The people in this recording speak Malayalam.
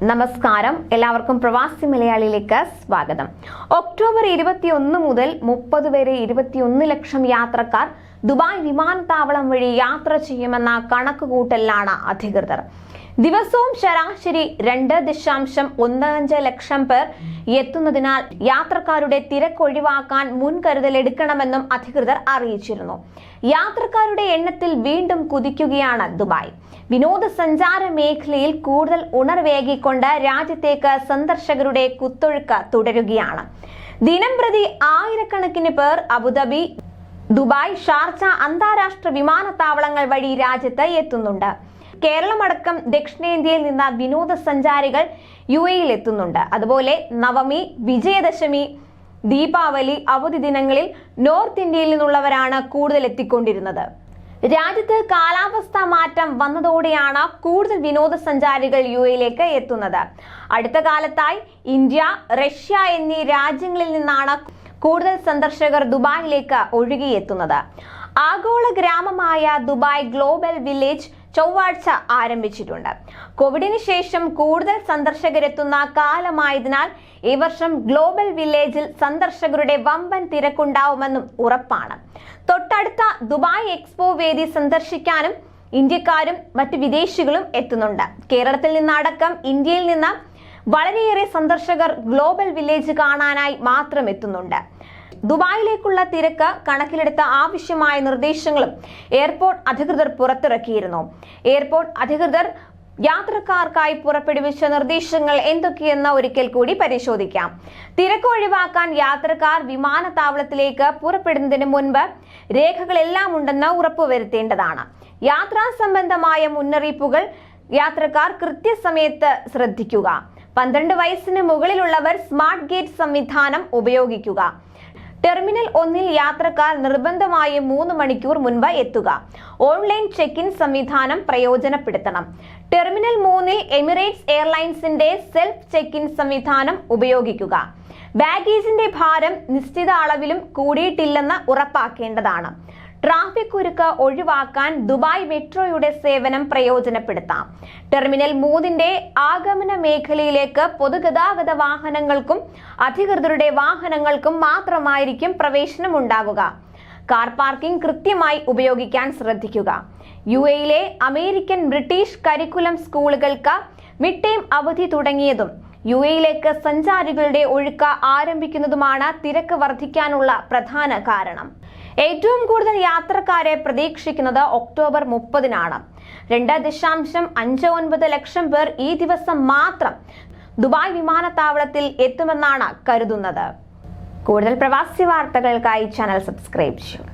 നമസ്കാരം, എല്ലാവർക്കും പ്രവാസി മലയാളിയിലേക്ക് സ്വാഗതം. ഒക്ടോബർ 21 മുതൽ 30 വരെ 21 ലക്ഷം യാത്രക്കാർ ദുബായ് വിമാനത്താവളം വഴി യാത്ര ചെയ്യുമെന്ന കണക്കുകൂട്ടലിലാണ് അധികൃതർ. ദിവസവും ശരാശരി 2.15 ലക്ഷം പേർ എത്തുന്നതിനാൽ യാത്രക്കാരുടെ തിരക്ക് ഒഴിവാക്കാൻ മുൻകരുതൽ എടുക്കണമെന്നും അധികൃതർ അറിയിച്ചിരുന്നു. യാത്രക്കാരുടെ എണ്ണത്തിൽ വീണ്ടും കുതിക്കുകയാണ് ദുബായ്. വിനോദസഞ്ചാര മേഖലയിൽ കൂടുതൽ ഉണർവേകിക്കൊണ്ട് രാജ്യത്തേക്ക് സന്ദർശകരുടെ കുത്തൊഴുക്ക് തുടരുകയാണ്. ദിനംപ്രതി ആയിരക്കണക്കിന് പേർ അബുദാബി, ദുബായ്, ഷാർജ അന്താരാഷ്ട്ര വിമാനത്താവളങ്ങൾ വഴി രാജ്യത്ത് എത്തുന്നുണ്ട്. കേരളമടക്കം ദക്ഷിണേന്ത്യയിൽ നിന്ന് വിനോദസഞ്ചാരികൾ UAE എത്തുന്നുണ്ട്. അതുപോലെ നവമി, വിജയദശമി, ദീപാവലി അവധി ദിനങ്ങളിൽ നോർത്ത് ഇന്ത്യയിൽ നിന്നുള്ളവരാണ് കൂടുതൽ എത്തിക്കൊണ്ടിരുന്നത്. രാജ്യത്ത് കാലാവസ്ഥാ മാറ്റം വന്നതോടെയാണ് കൂടുതൽ വിനോദസഞ്ചാരികൾ UAE എത്തുന്നത്. അടുത്ത കാലത്തായി ഇന്ത്യ, റഷ്യ എന്നീ രാജ്യങ്ങളിൽ നിന്നാണ് കൂടുതൽ സന്ദർശകർ ദുബായിലേക്ക് ഒഴുകിയെത്തുന്നത്. ആഗോള ഗ്രാമമായ ദുബായ് ഗ്ലോബൽ വില്ലേജ് ചൊവ്വാഴ്ച ആരംഭിച്ചിട്ടുണ്ട്. കോവിഡിന് ശേഷം കൂടുതൽ സന്ദർശകരെത്തുന്ന കാലമായതിനാൽ ഈ വർഷം ഗ്ലോബൽ വില്ലേജിൽ സന്ദർശകരുടെ വമ്പൻ തിരക്കുണ്ടാവുമെന്നും ഉറപ്പാണ്. തൊട്ടടുത്ത ദുബായ് എക്സ്പോ വേദി സന്ദർശിക്കാനും ഇന്ത്യക്കാരും മറ്റു വിദേശികളും എത്തുന്നുണ്ട്. കേരളത്തിൽ നിന്നടക്കം ഇന്ത്യയിൽ നിന്ന് വളരെയേറെ സന്ദർശകർ ഗ്ലോബൽ വില്ലേജ് കാണാനായി മാത്രം എത്തുന്നുണ്ട്. ദുബായിലേക്കുള്ള തിരക്ക് കണക്കിലെടുത്ത ആവശ്യമായ നിർദ്ദേശങ്ങളും എയർപോർട്ട് അധികൃതർ പുറത്തിറക്കിയിരുന്നു. എയർപോർട്ട് അധികൃതർ യാത്രക്കാർക്കായി പുറപ്പെടുവിച്ച നിർദ്ദേശങ്ങൾ എന്തൊക്കെയെന്ന് ഒരിക്കൽ കൂടി പരിശോധിക്കാം. തിരക്ക് ഒഴിവാക്കാൻ യാത്രക്കാർ വിമാനത്താവളത്തിലേക്ക് പുറപ്പെടുന്നതിന് മുൻപ് രേഖകളെല്ലാം ഉണ്ടെന്ന് ഉറപ്പുവരുത്തേണ്ടതാണ്. യാത്രാ സംബന്ധമായ മുന്നറിയിപ്പുകൾ യാത്രക്കാർ കൃത്യസമയത്ത് ശ്രദ്ധിക്കുക. 12 വയസ്സിന് മുകളിലുള്ളവർ സ്മാർട്ട് ഗേറ്റ് സംവിധാനം ഉപയോഗിക്കുക. ടെർമിനൽ 1 യാത്രക്കാർ നിർബന്ധമായും 3 മണിക്കൂർ മുൻപ് എത്തുക. ഓൺലൈൻ ചെക്ക് ഇൻ സംവിധാനം പ്രയോജനപ്പെടുത്തണം. ടെർമിനൽ 3 എമിറേറ്റ്സ് എയർലൈൻസിന്റെ സെൽഫ് ചെക്ക് ഇൻ സംവിധാനം ഉപയോഗിക്കുക. ബാഗേജിന്റെ ഭാരം നിശ്ചിത അളവിലും കൂടിയിട്ടില്ലെന്ന് ഉറപ്പാക്കേണ്ടതാണ്. ട്രാഫിക് കുരുക്ക് ഒഴിവാക്കാൻ ദുബായ് മെട്രോയുടെ സേവനം പ്രയോജനപ്പെടുത്താം. ടെർമിനൽ 3 ആഗമന മേഖലയിലേക്ക് പൊതുഗതാഗത വാഹനങ്ങൾക്കും അധികൃതരുടെ വാഹനങ്ങൾക്കും മാത്രമായിരിക്കും പ്രവേശനം ഉണ്ടാകുക. കാർ പാർക്കിംഗ് കൃത്യമായി ഉപയോഗിക്കാൻ ശ്രദ്ധിക്കുക. UAE അമേരിക്കൻ, ബ്രിട്ടീഷ് കരിക്കുലം സ്കൂളുകൾക്ക് മിഡ് ടൈം അവധി തുടങ്ങിയതും UAE സഞ്ചാരികളുടെ ഒഴുക്ക് ആരംഭിക്കുന്നതുമാണ് തിരക്ക് വർദ്ധിക്കാനുള്ള പ്രധാന കാരണം. ഏറ്റവും കൂടുതൽ യാത്രക്കാരെ പ്രതീക്ഷിക്കുന്നത് ഒക്ടോബർ 30-നാണ്. 2.59 ലക്ഷം പേർ ഈ ദിവസം മാത്രം ദുബായ് വിമാനത്താവളത്തിൽ എത്തുമെന്നാണ് കരുതുന്നത്. കൂടുതൽ പ്രവാസി വാർത്തകൾക്കായി ചാനൽ സബ്സ്ക്രൈബ് ചെയ്യുക.